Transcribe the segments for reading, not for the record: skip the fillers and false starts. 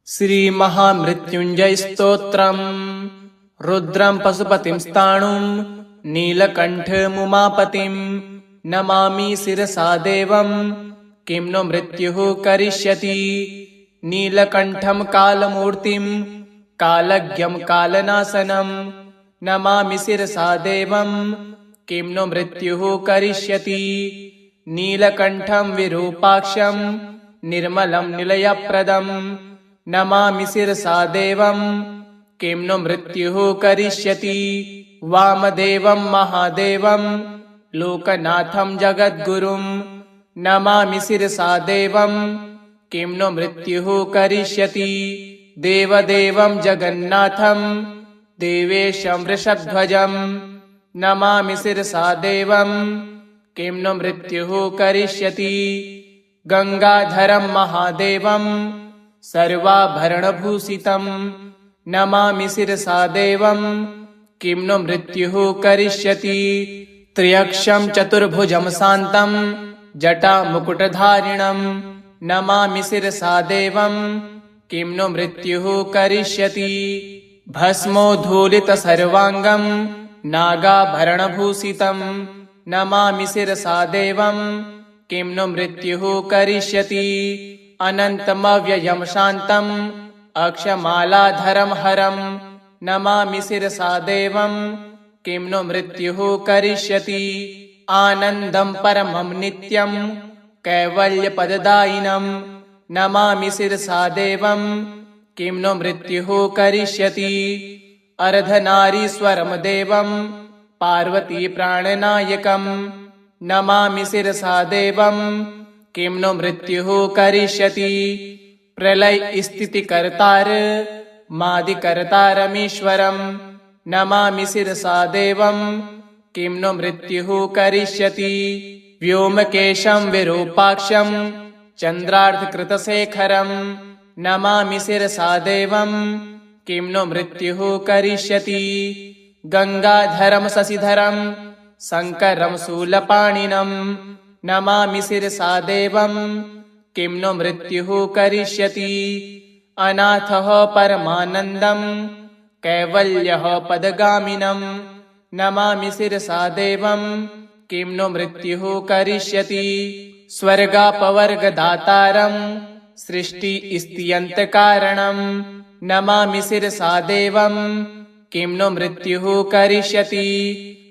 श्रीमहामृत्युञ्जयस्तोत्रम्। रुद्रं पशुपतिं स्थाणुं नीलकण्ठमुमापतिं नमामि शिरसा देवं किं नो मृत्युः करिष्यति। नीलकण्ठं कालमूर्तिं कालज्ञं कालनाशनं नमामि शिरसा देवं किं नो मृत्युः करिष्यति। नीलकण्ठं विरूपाक्षं निर्मलं निलयप्रदं नमामि शिरसा देवं किं नो मृत्युः करिष्यति। वामदेवं महादेवं लोकनाथं जगद्गुरुं नमामि शिरसा देवं किं नो मृत्युः करिष्यति। देवदेवं जगन्नाथं देवेशं वृषध्वजं नमामि शिरसा देवं किं नो मृत्युः करिष्यति। गंगाधरं महादेवं सर्वाभरणभूषितं नमामि शिरसा देवं किं नो मृत्युः करिष्यति। त्र्यक्षं चतुर्भुजं शान्तं जटामुकुटधारिणं नमामि शिरसा देवं किं नो मृत्युः करिष्यति। भस्मोद्धूलितसर्वाङ्गं नागाभरणभूषितं नमामि शिरसा देवं किं नो मृत्युः करिष्यति। अनन्तमव्ययं शान्तम् अक्षमालाधरं हरं नमामि शिरसा देवं किं नो मृत्युः करिष्यति। आनन्दं परमं नित्यं कैवल्यपददायिनं नमामि शिरसा देवं किं नो मृत्युः करिष्यति। अर्धनारीश्वरं देवं पार्वतीप्राणनायकं नमामि शिरसा देवं किं नो मृत्युः करिष्यति। प्रलयस्थितिकर्तार मादिकर्तारमीश्वरं नमामि शिरसा देवं किं नो मृत्युः करिष्यति। व्योमकेशं विरूपाक्षं चन्द्रार्धकृतशेखरं नमामि शिरसा देवं किं नो मृत्युः करिष्यति। गंगाधरं शशिधरं शङ्करं शूलपाणिनं नमामि शिरसा देवं किं नो मृत्युः करिष्यति। अनाथः परमानन्दं कैवल्यः पदगामिनं नमामि शिरसा देवं किं नो मृत्युः करिष्यति। स्वर्गापवर्गदातारं सृष्टिस्थित्यन्तकारणं नमामि शिरसा देवं किं नो मृत्युः करिष्यति।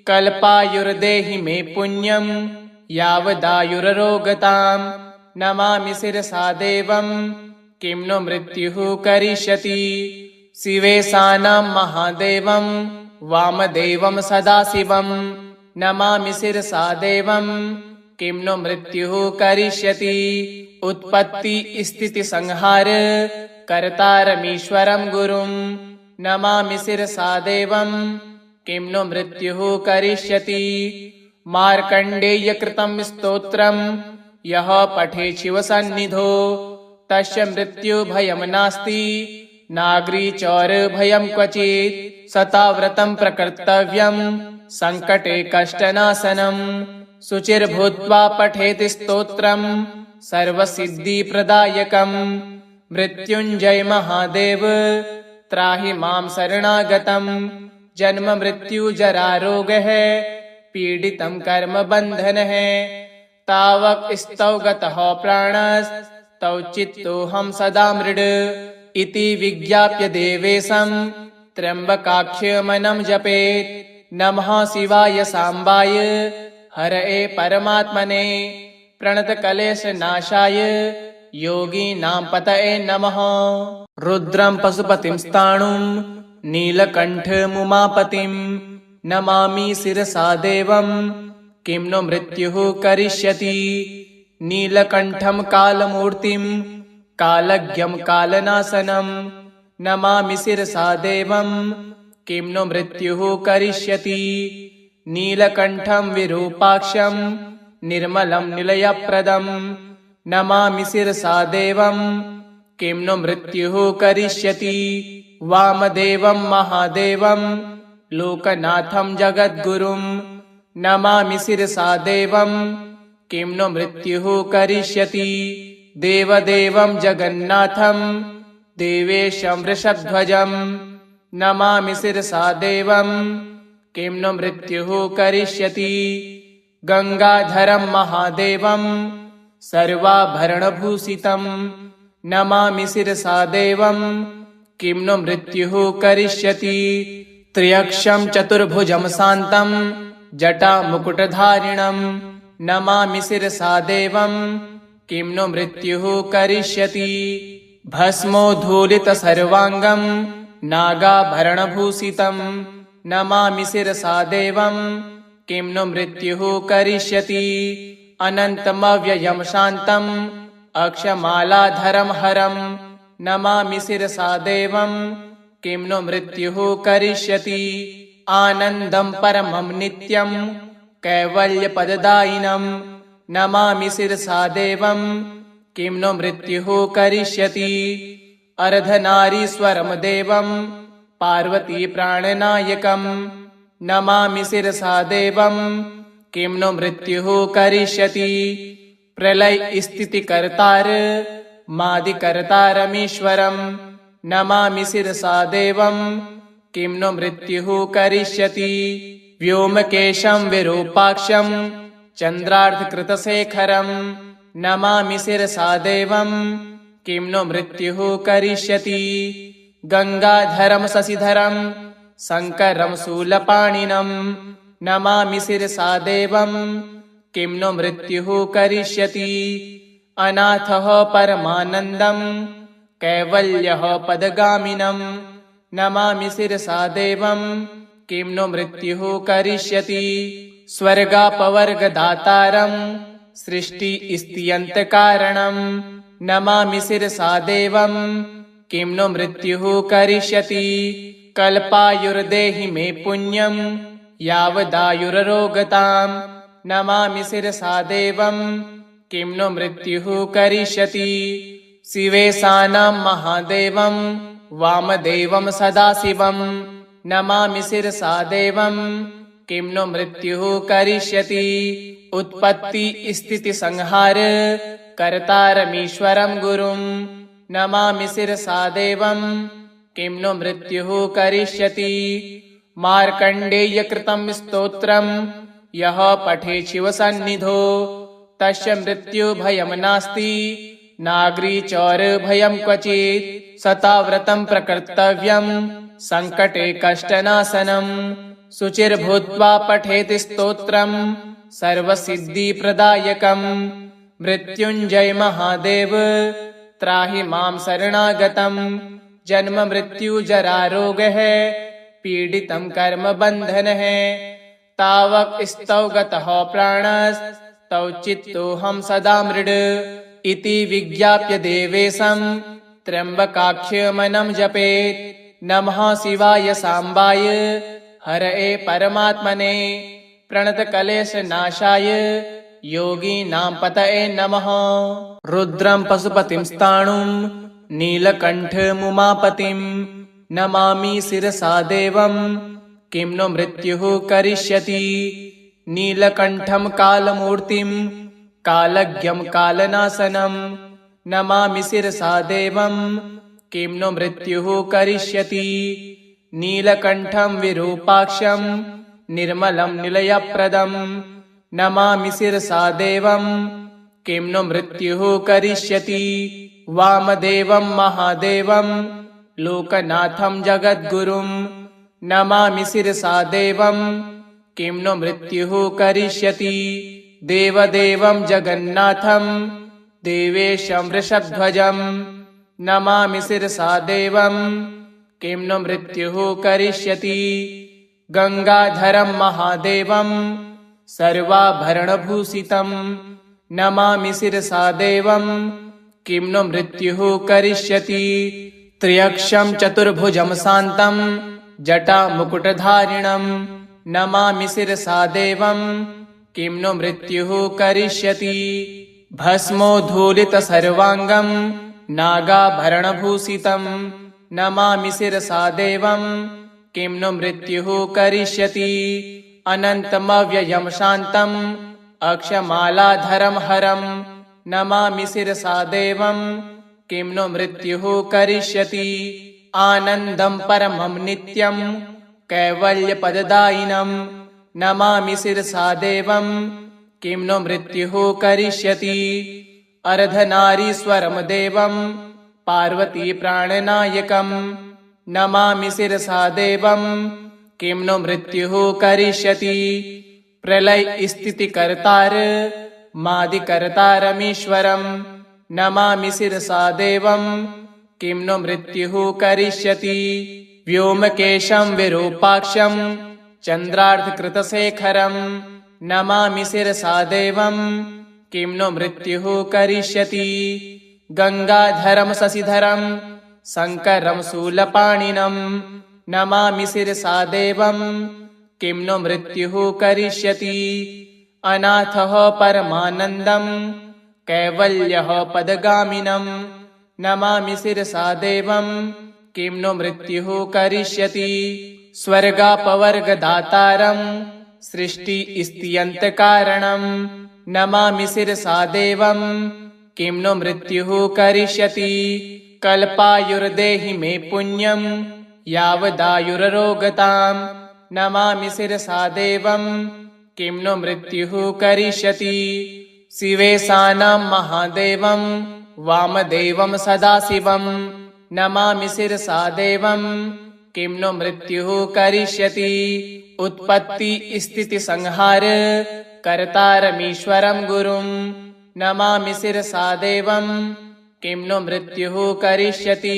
कल्पायुर्देहि मे पुण्यं यावदायुररोगतां नमामि शिरसा देवं किं नो मृत्युः करिष्यति। शिवेशानं महादेवं वामदेवं सदाशिवं नमामि शिरसा देवं किं नो मृत्युः करिष्यति। उत्पत्तिस्थितिसंहार कर्तारमीश्वरं गुरुं नमामि शिरसा देवं किं नो मृत्युः करिष्यति। मार्कण्डेयकृतं स्तोत्रं यः पठेत् शिवसन्निधौ तस्य मृत्युभयं नास्ति नाग्रिचौरभयं क्वचित्। शताव्रतं प्रकर्तव्यं सङ्कटे कष्टनाशनं शुचिर्भूत्वा पठेत् स्तोत्रं सर्वसिद्धिप्रदायकं। मृत्युञ्जय महादेव त्राहि मां शरणागतं जन्म मृत्यु जरारोगः पीडितं कर्मबन्धनः। तावक स्तौ गतः प्राणस्तौ चित्तोऽहं सदा मृड इति विज्ञाप्य देवेशं त्र्यम्बकाख्यमनं जपेत्। नमः शिवाय साम्बाय हरये परमात्मने प्रणतकलेशनाशाय योगीनां पतये नमः। रुद्रं पशुपतिं स्थाणुं नीलकण्ठमुमापतिं नमामि शिरसा देवं किं नो मृत्युः करिष्यति। नीलकण्ठं कालमूर्तिं कालज्ञं कालनाशनं नमामि शिरसा देवं किं नो मृत्युः करिष्यति। नीलकण्ठं विरूपाक्षं निर्मलं निलयप्रदं नमामि शिरसा देवं किं नो मृत्युः करिष्यति। वामदेवं महादेवं लोकनाथं जगद्गुरुं नमामि शिरसा देवं किं नो मृत्युः करिष्यति। देवदेवं जगन्नाथं देवेशं वृषध्वजं नमामि शिरसा देवं किं नु मृत्युः करिष्यति गंगाधरं महादेवं सर्वाभरणभूषितं नमामि शिरसा देवं किं नु मृत्युः करिष्यति त्र्यक्षं चतुर्भुजं शान्तं जटामुकुटधारिणं नमामि शिरसा देवं किं नु मृत्युः करिष्यति भस्मोद्धूलितसर्वाङ्गं नागाभरणभूषितं नमामि शिरसा देवं किं नु मृत्युः करिष्यति अनन्तमव्ययं शान्तम् अक्षमालाधरं हरं नमामि शिरसा देवं किं नु मृत्युः करिष्यति आनन्दं परमं नित्यं कैवल्यपददायिनं नमामि शिरसा देवं किं नु मृत्युः करिष्यति अर्धनारीश्वरं देवं पार्वतीप्राणनायकं नमामि शिरसा देवं किं नु मृत्युः करिष्यति प्रलयस्थितिकर्तार मादिकर्तारमीश्वरं नमामि शिरसा देवं किं नु मृत्युः करिष्यति व्योमकेशं विरूपाक्षं चन्द्रार्धकृतशेखरं नमामि शिरसा देवं किं नु मृत्युः करिष्यति गंगाधरं शशिधरं शङ्करं शूलपाणिनं नमामि शिरसा देवं किं नु मृत्युः करिष्यति अनाथः परमानन्दं कैवल्यः पदगामिनं नमामि शिरसा देवं किं नु मृत्युः करिष्यति स्वर्गापवर्गदातारं सृष्टिस्थित्यन्तकारणं नमामि शिरसा देवं किं नु मृत्युः करिष्यति कल्पायुर्देहि मे पुण्यं यावदायुररोगतां नमामि शिरसा देवं किं नु मृत्युः करिष्यति शिवेशानां महादेवं वामदेवं सदाशिवं नमामि शिरसा देवं किं नु मृत्युः करिष्यति उत्पत्तिस्थितिसंहार कर्तारमीश्वरं गुरुं नमामि शिरसा देवं किं नु मृत्युः करिष्यति मार्कण्डेयकृतं स्तोत्रं यः पठे शिवसन्निधौ तस्य मृत्युभयं नास्ति नाग्रीचौरभयं क्वचित् शताव्रतं प्रकर्तव्यं सङ्कटे कष्टनाशनं शुचिर्भूत्वा पठेत् स्तोत्रं सर्वसिद्धिप्रदायकं मृत्युञ्जय महादेव त्राहि मां शरणागतं जन्म मृत्युजरारोगः पीडितं कर्मबन्धनः तावक स्तौ गतः प्राणस्तौ चित्तोऽहं सदा मृड इति विज्ञाप्य देवेशं त्र्यम्बकाख्यमनं जपेत् नमः शिवाय साम्बाय हरये परमात्मने प्रणतकलेशनाशाय योगीनां पतये नमः रुद्रं पशुपतिं स्थाणुं नीलकण्ठमुमापतिं नमामि शिरसा देवं किं नु मृत्युः करिष्यति नीलकण्ठं कालमूर्तिं कालज्ञं कालनाशनं नमामि शिरसा देवं किं नु मृत्युः करिष्यति नीलकण्ठं विरूपाक्षं निर्मलं निलयप्रदं नमामि शिरसा देवं किं नु मृत्युः करिष्यति वामदेवं महादेवं लोकनाथं जगद्गुरुं नमामि शिरसा देवं किं नु मृत्युः करिष्यति देवदेवं जगन्नाथं देवेशं वृषध्वजं नमामि शिरसा देवं किं नु मृत्युः करिष्यति गंगाधरं महादेवं सर्वाभरणभूषितं नमामि शिरसा देवं किं नु मृत्युः करिष्यति त्र्यक्षं चतुर्भुजं शान्तं जटामुकुटधारिणं नमामि शिरसा देवं किं नु मृत्युः करिष्यति भस्मोद्धूलितसर्वाङ्गं नागाभरणभूषितं नमामि शिरसा देवं किं नु मृत्युः करिष्यति अनन्तमव्ययं शान्तम् अक्षमालाधरं हरं नमामि शिरसा देवं किं नो मृत्युः करिष्यति। आनन्दं परमं नित्यं कैवल्यपददायिनं नमामि शिरसा देवं किं नो मृत्युः करिष्यति। अर्धनारीश्वरं देवं पार्वती प्राणनायकं नमामि शिरसा देवं किं नो मृत्युः करिष्यति। प्रलय स्थितिकर्तार मादिकर्तारमीश्वरं नमामि शिरसा देवं किं नो मृत्युः करिष्यति। व्योमकेशं विरूपाक्षं चन्द्रार्धकृतशेखरं नमामि शिरसा देवं किं नो मृत्युः करिष्यति। गंगाधरं शशिधरं शङ्करं शूलपाणिनं नमामि शिरसा देवं किं नो मृत्युः करिष्यति। अनाथः परमानन्दं कैवल्यः पदगामिनं नमामि शिरसा देवं किं नो मृत्युः करिष्यति। स्वर्गापवर्गदातारं सृष्टिस्थित्यन्तकारणं नमामि शिरसा देवं किं नो मृत्युः करिष्यति। कल्पायुर्देहि मे पुण्यं यावदायुररोगतां नमामि शिरसा देवं किं नो मृत्युः करिष्यति। शिवेशानं महादेवं वामदेवं सदाशिवं नमामि शिरसा देवं किं नो मृत्युः करिष्यति। उत्पत्तिस्थितिसंहार कर्तारमीश्वरं गुरुं नमामि शिरसा देवं किं नो मृत्युः करिष्यति।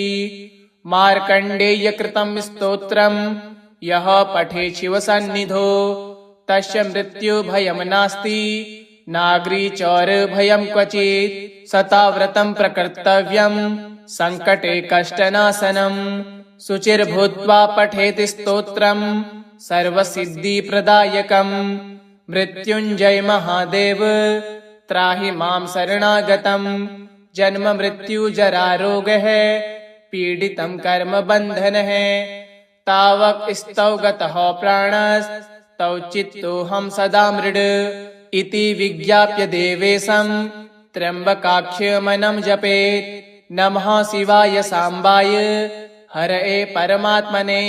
मार्कण्डेयकृतं स्तोत्रं यः पठेत् शिवसन्निधौ तस्य मृत्युभयं नास्ति नाग्रिचौरभयं क्वचित्। शताव्रतं प्रकर्तव्यं सङ्कटे कष्टनाशनं शुचिर्भूत्वा पठेत् स्तोत्रं सर्वसिद्धिप्रदायकं। मृत्युञ्जय महादेव त्राहि मां शरणागतं जन्म मृत्युजरारोगः पीडितं कर्मबन्धनः। तावक स्तौ गतः प्राणस्तौ चित्तोऽहं सदा मृड इति विज्ञाप्य देवेशं त्र्यम्बकाख्यमनं जपेत्। नमः शिवाय साम्बाय हरये परमात्मने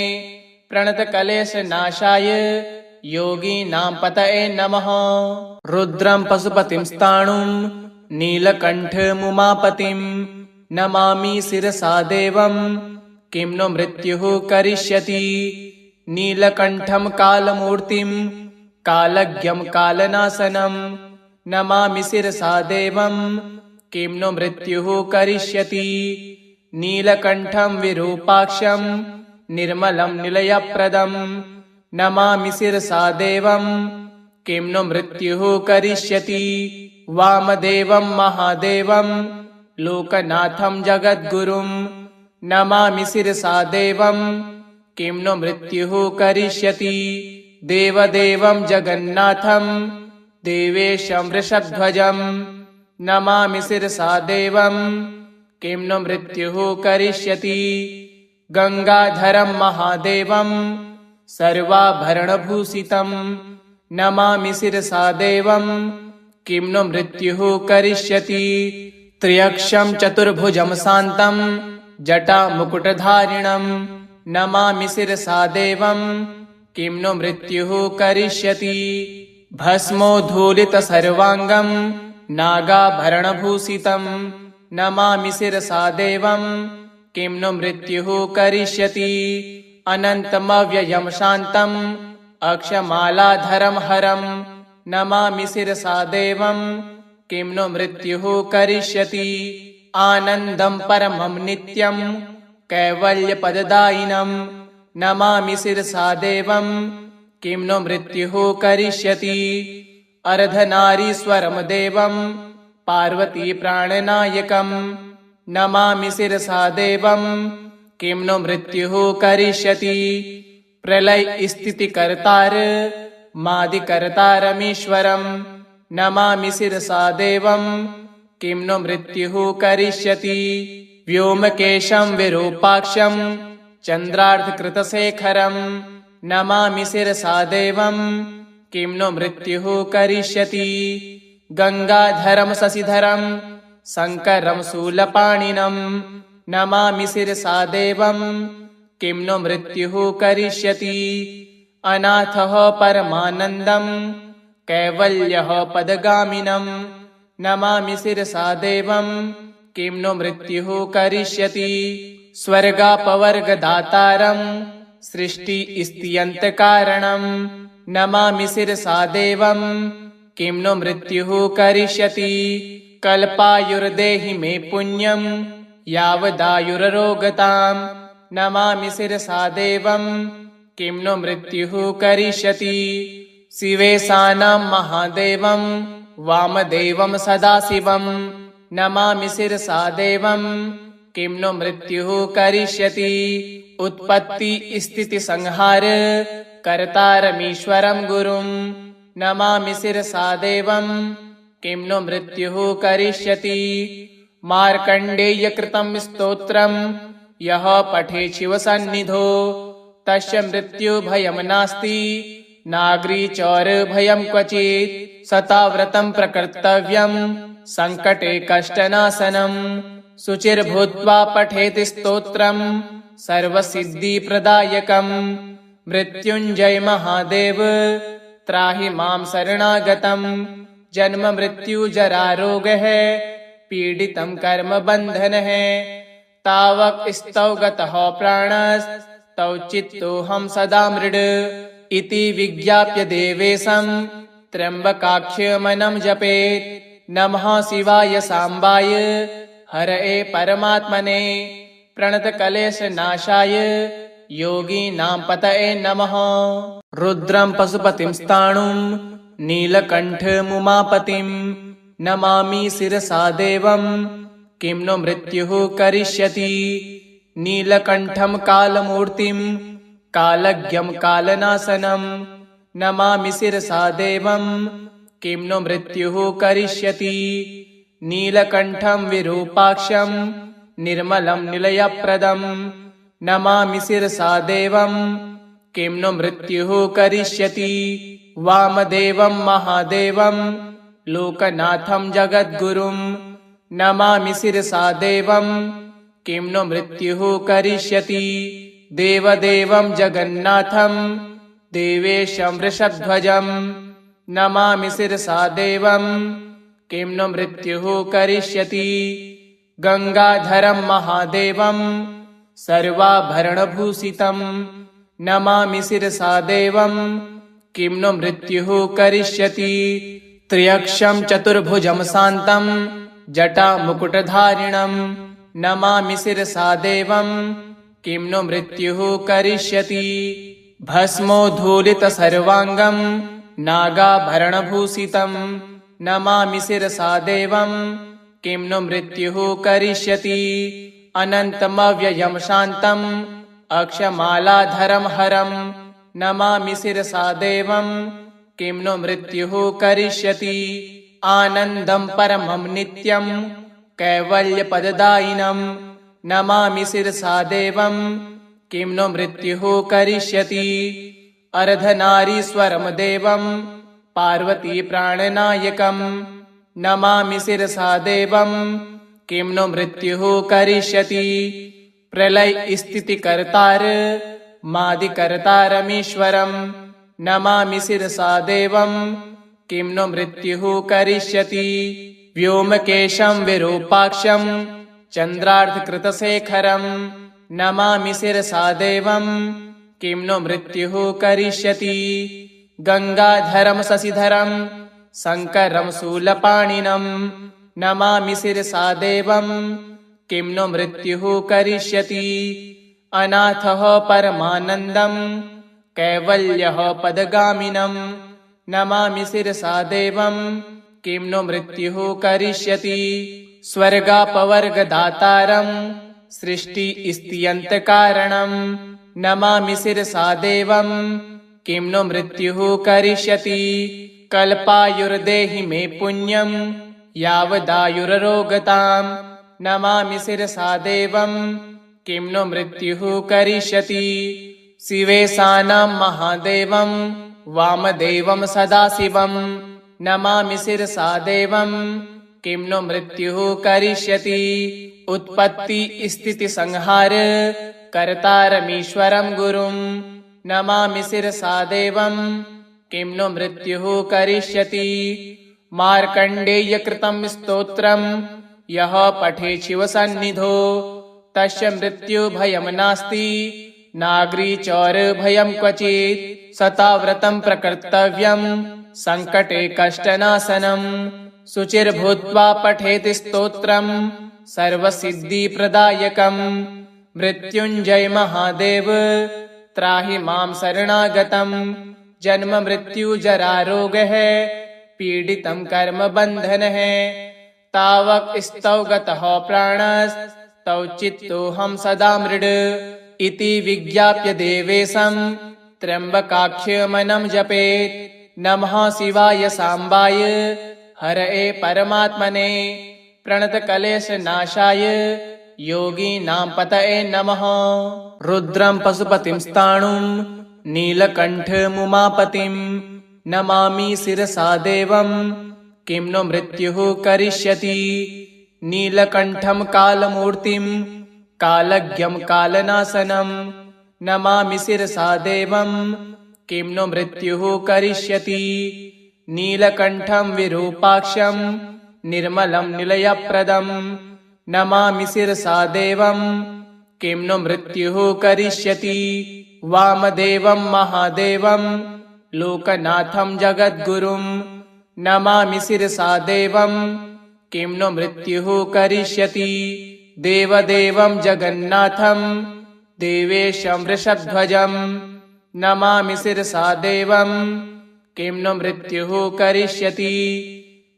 प्रणतकलेशनाशाय योगीनां पतये नमः। रुद्रं पशुपतिं स्थाणुं नीलकण्ठमुमापतिं नमामि शिरसा देवं किं नो मृत्युः करिष्यति। नीलकण्ठं कालमूर्तिं कालज्ञं कालनाशनं नमामि शिरसा देवं किं नो मृत्युः करिष्यति। नीलकण्ठं विरूपाक्षं निर्मलं निलयप्रदं नमामि शिरसा देवं किं नो मृत्युः करिष्यति। वामदेवं महादेवं लोकनाथं जगद्गुरुं नमामि शिरसा देवं किं नो मृत्युः करिष्यति। देवदेवं जगन्नाथं देवेशं वृषध्वजं नमामि शिरसा देवं किं नो मृत्युः करिष्यति। गंगाधरं महादेवं सर्वाभरणभूषितं नमामि शिरसा देवं किं नो मृत्युः करिष्यति। त्र्यक्षं चतुर्भुजं शान्तं जटामुकुटधारिणं नमामि शिरसा देवं किं नो मृत्युः करिष्यति। भस्मोद्धूलितसर्वाङ्गं नागाभरणभूषितं नमामि शिरसा देवं किं नो मृत्युः करिष्यति। अनन्तमव्ययं शान्तं अक्षमालाधरं हरं नमामि शिरसा देवं किं नो मृत्युः करिष्यति। आनन्दं परमं नित्यं कैवल्यपददायिनं नमामि शिरसा देवं किं नो मृत्युः करिष्यति। अर्धनारीश्वरं देवं पार्वती प्राणनायकं नमामि शिरसा देवं किं नो मृत्युः करिष्यति। प्रलय स्थितिकर्तार मादिकर्तारमीश्वरं नमामि शिरसा देवं किं नो मृत्युः करिष्यति। व्योमकेशं विरूपाक्षं चन्द्रार्धकृतशेखरं नमामि शिरसा देवं किं नो मृत्युः करिष्यति। गंगाधरं शशिधरं शङ्करं शूलपाणिनं नमामि शिरसा देवं किं नो मृत्युः करिष्यति। अनाथः परमानन्दं कैवल्यः पदगामिनं नमामि शिरसा देवं किं नो मृत्युः करिष्यति। स्वर्गापवर्गदातारं सृष्टिस्थित्यन्तकारणं नमामि शिरसा देवं किं नो मृत्युः करिष्यति। कल्पायुर्देहि मे पुण्यं यावदायुररोगतां नमामि शिरसा देवं किं नो मृत्युः करिष्यति। शिवेशानां महादेवं वामदेवं सदाशिवं नमामि शिरसा देवं किं नो मृत्युः करिष्यति। उत्पत्ति स्थिति संहार कर्तारमीश्वरं गुरुं नमामि शिरसा देवं किं नो मृत्युः करिष्यति। मार्कण्डेय कृतं स्तोत्रं यः पठे शिवसन्निधौ तस्य मृत्युभयं नास्ति नाग्रिचौरभयं क्वचित्। शताव्रतं प्रकर्तव्यं सङ्कटे कष्टनाशनं शुचिर्भूत्वा पठेत् स्तोत्रं सर्वसिद्धिप्रदायकं। मृत्युञ्जय महादेव त्राहि मां शरणागतं। जन्म मृत्यु जरा रोगः पीडितं कर्म बन्धनः तावक स्तौ गतः प्राणस्तौ चित्तोऽहं सदा मृड इति विज्ञाप्य देवेशं त्र्यम्बकाख्यमनं जपेत्। नमः शिवाय साम्बाय हरये परमात्मने प्रणतकलेशनाशाय योगीनां पतये नमः। रुद्रं पशुपतिं स्थाणुं नीलकण्ठमुमापतिं नमामि शिरसा देवं किं नो मृत्युः करिष्यति। नीलकण्ठं कालमूर्तिं कालज्ञं कालनाशनं नमामि शिरसा देवं किं नो मृत्युः करिष्यति। नीलकण्ठं विरूपाक्षं निर्मलं निलयप्रदं नमामि शिरसा देवं किं नो मृत्युः करिष्यति। वामदेवं महादेवं लोकनाथं जगद्गुरुं नमामि शिरसा देवं किं नो मृत्युः करिष्यति। देवदेवं जगन्नाथं देवेशं वृषध्वजं नमामि शिरसा देवं किं नो मृत्युः करिष्यति। गंगाधरं महादेवं सर्वाभरणभूषितं नमामि शिरसा देवं किं नो मृत्युः करिष्यति। त्र्यक्षं चतुर्भुजं शान्तं जटामुकुटधारिणं नमामि शिरसा देवं किं नो मृत्युः करिष्यति। भस्मोद्धूलितसर्वाङ्गं नागाभरणभूषितं नमामि शिरसा देवं किं नो मृत्युः करिष्यति। अनन्तमव्ययं शान्तं अक्षमालाधरं हरं नमामि शिरसा देवं किं नो मृत्युः करिष्यति। आनन्दं परमं नित्यं कैवल्यपददायिनं नमामि शिरसा देवं किं नो मृत्युः करिष्यति। अर्धनारीश्वरं देवं पार्वती प्राणनायकं नमामि शिरसा देवं किं नो मृत्युः करिष्यति। प्रलय स्थितिकर्तार मादिकर्तारमीश्वरं नमामि शिरसा देवं किं नो मृत्युः करिष्यति। व्योमकेशं विरूपाक्षं चन्द्रार्धकृतशेखरं नमामि शिरसा देवं किं नो मृत्युः करिष्यति। गंगाधरं शशिधरं शङ्करं शूलपाणिनं नमामि शिरसा देवं किं नो मृत्युः करिष्यति। अनाथः परमानन्दं कैवल्यः पदगामिनं नमामि शिरसा देवं किं नो मृत्युः करिष्यति। स्वर्गापवर्गदातारं सृष्टिस्थित्यन्तकारणं नमामि शिरसा देवं किं नो मृत्युः करिष्यति। कल्पायुर्देहि मे पुण्यं यावदायुररोगतां नमामि शिरसा देवं किं नो मृत्युः करिष्यति। शिवेशानां महादेवं वामदेवं सदाशिवं नमामि शिरसा देवं किं नो मृत्युः करिष्यति। उत्पत्ति स्थिति संहार कर्तारमीश्वरं गुरुं नमामि शिरसा देवं किं नो मृत्युः करिष्यति। मार्कण्डेय कृतं स्तोत्रं यः पठेत् शिवसन्निधौ तस्य मृत्युभयं नास्ति नाग्रिचौरभयं क्वचित्। सता व्रतं प्रकर्तव्यं संकटे कष्टनाशनं शुचिर्भूत्वा पठेत् स्तोत्रं सर्वसिद्धिप्रदायकं। मृत्युञ्जय महादेव त्राहि मां शरणागतं जन्म मृत्यु जरा रोगः पीडितं कर्म बन्धनः। तावक स्तौ गतः प्राणस्तौ चित्तोऽहं सदा मृड इति विज्ञाप्य देवेशं त्र्यम्बकाख्यमनं जपेत्। नमः शिवाय साम्बाय हरये परमात्मने प्रणतकलेशनाशाय योगीनां पतये नमः। रुद्रं पशुपतिं स्थाणुं नीलकण्ठमुमापतिं नमामि शिरसा देवं किं नो मृत्युः करिष्यति। नीलकण्ठं कालमूर्तिं कालज्ञं कालनाशनं नमामि शिरसा देवं किं नो मृत्युः करिष्यति। नीलकण्ठं विरूपाक्षं निर्मलं निलयप्रदं नमामि शिरसा देवं किं नो मृत्युः करिष्यति। वामदेवं महादेवं लोकनाथं जगद्गुरुं नमामि शिरसा देवं किं नो मृत्युः करिष्यति। देवदेवं जगन्नाथं देवेशं वृषध्वजं नमामि शिरसा देवं किं नो मृत्युः करिष्यति।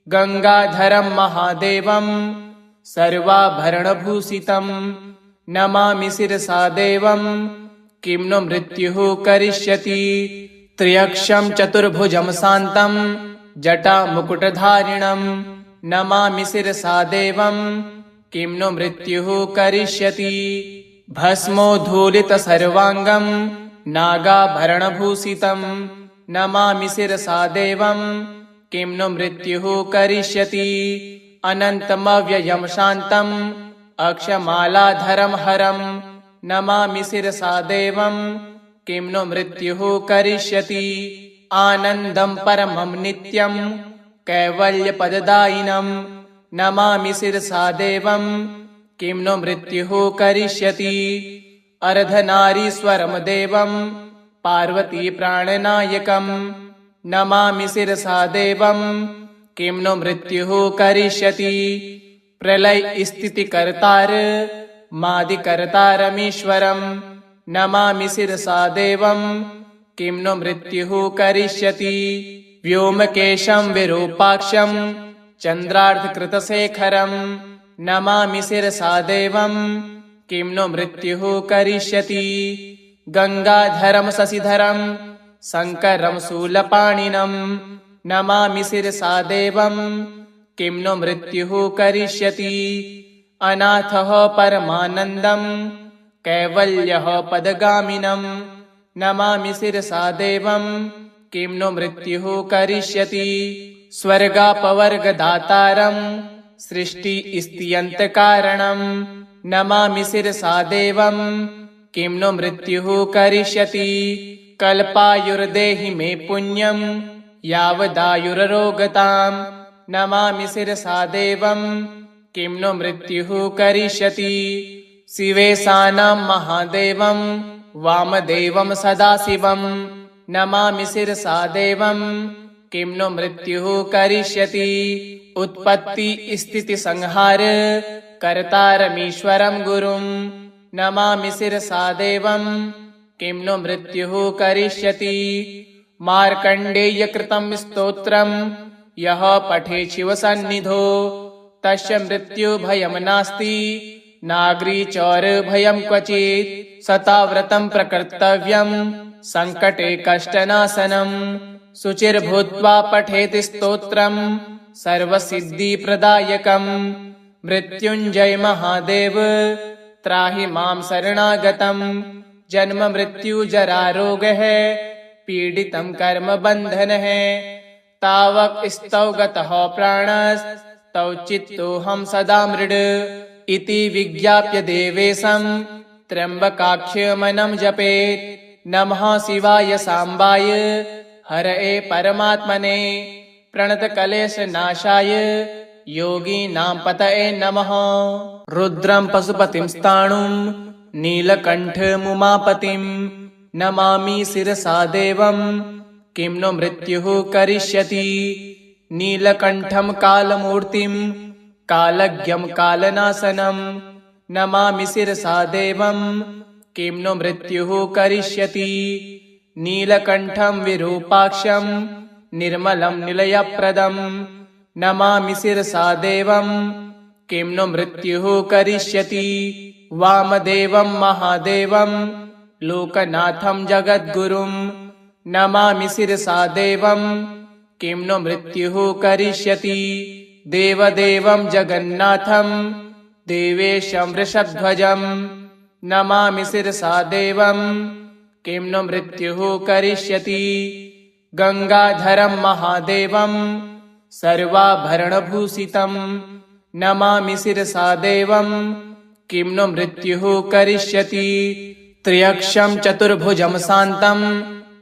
गंगाधरं महादेवं सर्वाभरणभूषितं नमामि शिरसा देवं किं नो मृत्युः करिष्यति। त्र्यक्षं चतुर्भुजं शान्तं जटामुकुटधारिणं नमामि शिरसा देवं किं नो मृत्युः करिष्यति। भस्मोद्धूलितसर्वाङ्गं नागाभरणभूषितं नमामि शिरसा देवं किं नो मृत्युः करिष्यति। अनन्तमव्ययं शान्तम् अक्षमालाधरं हरं नमामि शिरसा देवं किं नो मृत्युः करिष्यति। आनन्दं परमं नित्यं कैवल्यपददायिनं नमामि शिरसा देवं किं नो मृत्युः करिष्यति। अर्धनारीश्वरं देवं पार्वती प्राणनायकं नमामि शिरसा देवं किं नो मृत्युः करिष्यति। प्रलय स्थितिकर्तार मादिकर्तारमीश्वरं नमामि शिरसा देवं किं नो मृत्युः करिष्यति। व्योमकेशं विरूपाक्षं चन्द्रार्धकृतशेखरं नमामि शिरसा देवं किं नो मृत्युः करिष्यति। गंगाधरं शशिधरं शङ्करं शूलपाणिनं नमामि शिरसा देवं किं नो मृत्युः करिष्यति। अनाथः परमानन्दं कैवल्यः पदगामिनं नमामि शिरसा देवं किं नो मृत्युः करिष्यति। स्वर्गापवर्गदातारं सृष्टिस्थित्यन्तकारणं नमामि शिरसा देवं किं नो मृत्युः करिष्यति। कल्पायुर्देहि मे पुण्यं यावदायुररोगतां नमामि शिरसा देवं किं नो मृत्युः करिष्यति। शिवेशानां महादेवं वामदेवं सदाशिवं नमामि शिरसा देवं किं नो मृत्युः करिष्यति। उत्पत्ति स्थिति संहार कर्तारमीश्वरं गुरुं नमामि शिरसा देवं किं नो मृत्युः करिष्यति। मार्कण्डेय कृतं स्तोत्रं यः पठेत् शिवसन्निधौ तस्य मृत्युभयं नास्ति नाग्रिचौरभयं क्वचित्। सता व्रतं प्रकर्तव्यं संकटे कष्टनाशनं शुचिर्भूत्वा पठेत् स्तोत्रं सर्वसिद्धिप्रदायकं। मृत्युञ्जय महादेव त्राहि मां शरणागतं जन्म मृत्यु जरा रोगः पीडितं कर्म बन्धनः। तावक स्तौ गतः प्राणस्तौ तौ चित्तोऽहं सदा मृड इति विज्ञाप्य देवेशं त्र्यम्बकाख्यमनं जपेत्। नमः शिवाय साम्बाय हरये परमात्मने प्रणतकलेशनाशाय योगीनां पतये नमः। रुद्रं पशुपतिं स्थाणुं नीलकण्ठमुमापतिं नमामि शिरसा देवं किं नो मृत्युः करिष्यति। नीलकण्ठं कालमूर्तिं कालज्ञं कालनाशनं नमामि शिरसा देवं किं नो मृत्युः करिष्यति। नीलकण्ठं विरूपाक्षं निर्मलं निलयप्रदं नमामि शिरसा देवं किं नो मृत्युः करिष्यति। वामदेवं महादेवं लोकनाथं जगद्गुरुं नमामि शिरसा देवं किं नो मृत्युः करिष्यति। देवदेवं जगन्नाथं देवेशं वृषध्वजं नमामि शिरसा देवं किं नो मृत्युः करिष्यति। गंगाधरं महादेवं सर्वाभरणभूषितं नमामि शिरसा देवं किं नो मृत्युः करिष्यति। त्र्यक्षं चतुर्भुजं शान्तं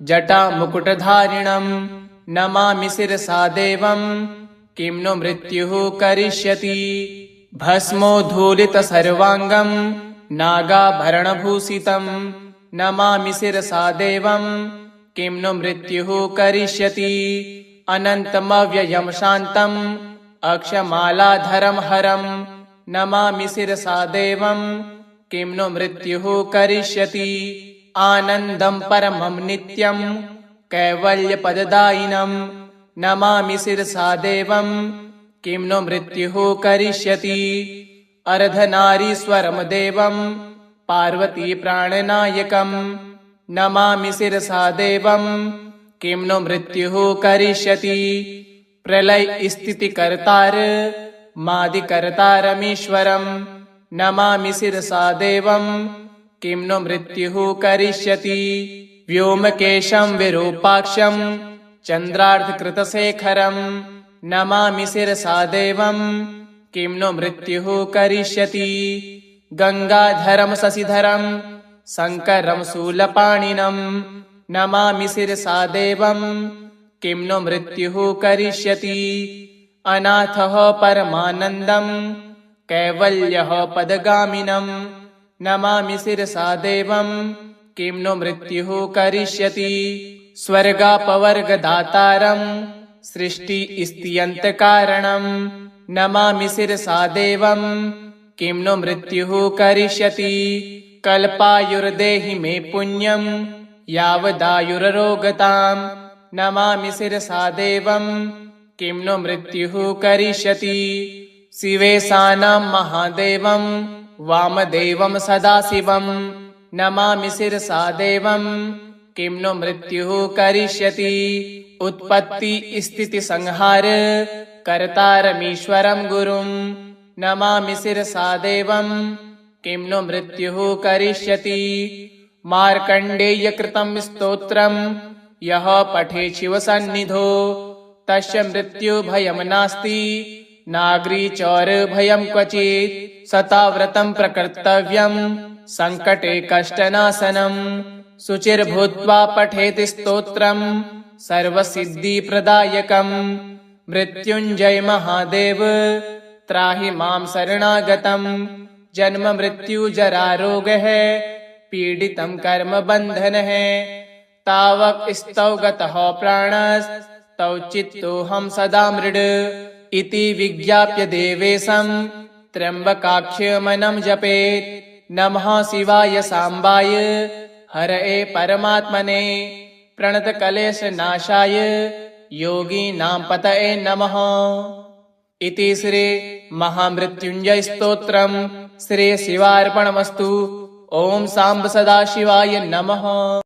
जटामुकुटधारिणं नमामि शिरसा देवं किं नो मृत्युः करिष्यति। भस्मोद्धूलितसर्वाङ्गं नागाभरणभूषितं नमामि शिरसा देवं किं नो मृत्युः करिष्यति। अनन्तमव्ययं शान्तम् अक्षमालाधरं हरं नमामि शिरसा देवं किं नो मृत्युः करिष्यति। आनन्दं परमं नित्यं कैवल्यपददायिनं नमामि शिरसा देवं किं नो मृत्युः करिष्यति। अर्धनारीश्वरं देवं पार्वतीप्राणनायकं नमामि शिरसा देवं किं नो मृत्युः करिष्यति। प्रलयस्थितिकर्तार मादिकर्तारमीश्वरं नमामि शिरसा देवं किं नो मृत्युः करिष्यति। व्योमकेशं विरूपाक्षं चन्द्रार्धकृतशेखरं नमामि शिरसा देवं किं नो मृत्युः करिष्यति। गंगाधरं शशिधरं शङ्करं शूलपाणिनं नमामि शिरसा देवं किं नो मृत्युः करिष्यति। अनाथः परमानन्दं कैवल्यः पदगामिनं नमामि शिरसा देवं किं नो मृत्युः करिष्यति। स्वर्गापवर्गदातारं सृष्टिस्थित्यन्तकारणं नमामि शिरसा देवं किं नो मृत्युः करिष्यति। कल्पायुर्देहि मे पुण्यं यावदायुररोगतां नमामि शिरसा देवं किं नो मृत्युः करिष्यति। शिवेशानां महादेवं वामदेवं सदाशिवं नमामि शिरसा देवं किं नो मृत्युः करिष्यति। उत्पत्तिस्थितिसंहार कर्तारमीश्वरं गुरुं नमामि शिरसा देवं किं नो मृत्युः करिष्यति। मार्कण्डेयकृतं स्तोत्रं यः पठेत् शिवसन्निधौ तस्य मृत्युभयं नास्ति नाग्रिचौरभयं क्वचित्। शताव्रतं प्रकर्तव्यं सङ्कटे कष्टनाशनं शुचिर्भूत्वा पठेत् स्तोत्रं सर्वसिद्धिप्रदायकं। मृत्युञ्जय महादेव त्राहि मां शरणागतं। जन्म मृत्यु जरा रोगः पीडितं कर्मबन्धनः तावक स्तौ गतः प्राणस्तौ चित्तोऽहं सदा मृड इति विज्ञाप्य देवेशं त्र्यम्बकाख्यमनं जपेत्। नमः शिवाय साम्बाय हरये परमात्मने प्रणतकलेशनाशाय योगीनां पतये नमः। इति श्री महामृत्युञ्जय स्तोत्रं श्री शिवार्पणमस्तु। ओम सांब सदाशिवाय नमः।